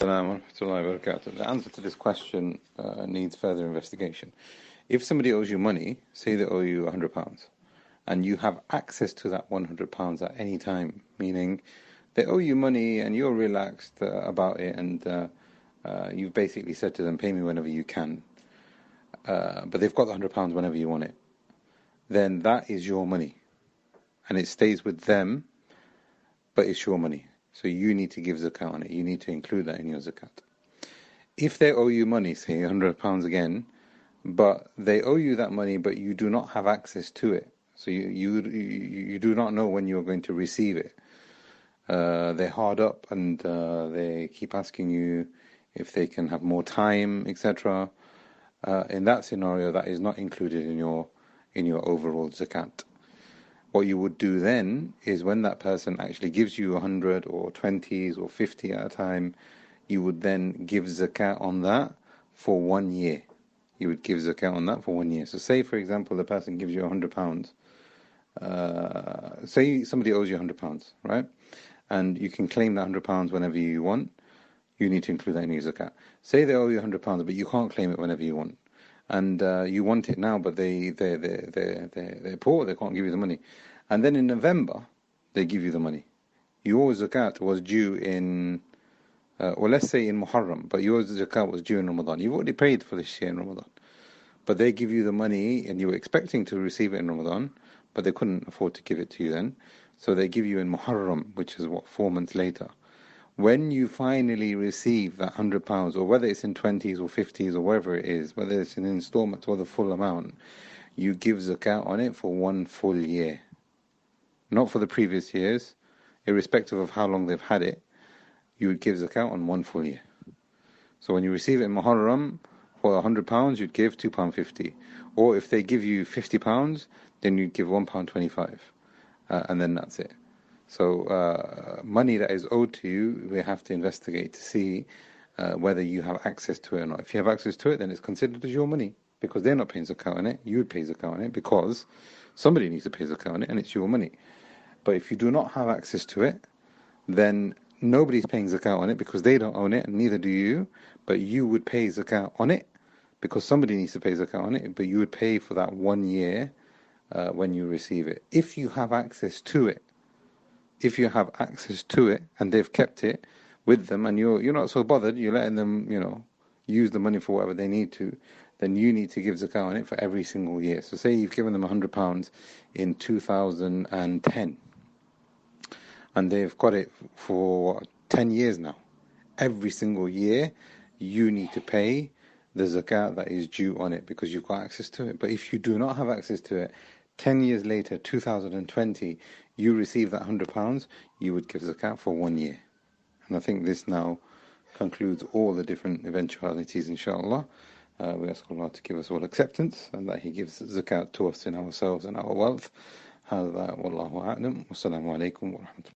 Assalamu warahmatullahi wabarakatuh. The answer to this question needs further investigation. If somebody owes you money, say they owe you £100, and you have access to that £100 at any time, meaning they owe you money and you're relaxed about it, and you've basically said to them, pay me whenever you can, but they've got the £100 whenever you want it, then that is your money, and it stays with them, but it's your money. So you need to give zakat on it. You need to include that in your zakat. If they owe you money, say £100 again, but they owe you that money, but you do not have access to it, so you do not know when you're going to receive it. They're hard up, and they keep asking you if they can have more time, etc. In that scenario, that is not included in your overall zakat. What you would do then is, when that person actually gives you 100 or 20s or 50 at a time, you would then give zakat on that for 1 year. You would give zakat on that for 1 year. So say, for example, the person gives you £100. Say somebody owes you £100, right? And you can claim that £100 whenever you want. You need to include that in your zakat. Say they owe you £100, but you can't claim it whenever you want, and you want it now, but they're poor, they can't give you the money. And then in November, they give you the money. Your zakat was due in, or let's say in Muharram, but your zakat was due in Ramadan. You've already paid for this year in Ramadan. But they give you the money, and you were expecting to receive it in Ramadan, but they couldn't afford to give it to you then. So they give you in Muharram, which is 4 months later. When you finally receive that £100, or whether it's in 20s or 50s or whatever it is, whether it's in installments or the full amount, you give zakat on it for 1 full year. Not for the previous years, irrespective of how long they've had it, you would give zakat on 1 full year. So when you receive it in Muharram, for £100, you'd give £2.50. Or if they give you £50, then you'd give £1.25. And then that's it. So money that is owed to you, we have to investigate to see whether you have access to it or not. If you have access to it, then it's considered as your money, because they're not paying zakat on it. You would pay zakat on it because somebody needs to pay zakat on it, and it's your money. But if you do not have access to it, then nobody's paying zakat on it because they don't own it, and neither do you. But you would pay zakat on it because somebody needs to pay zakat on it, but you would pay for that 1 year when you receive it. If you have access to it, and they've kept it with them, and you're not so bothered, you're letting them, use the money for whatever they need to, then you need to give zakat on it for every single year. So say you've given them £100 in 2010, and they've got it for 10 years now. Every single year, you need to pay the zakat that is due on it because you've got access to it. But if you do not have access to it, 10 years later, 2020, you receive that £100, you would give zakat for 1 year. And I think this now concludes all the different eventualities, inshallah. We ask Allah to give us all acceptance, and that He gives zakat to us in ourselves and our wealth. هذا والله أعلم والسلام عليكم ورحمة الله.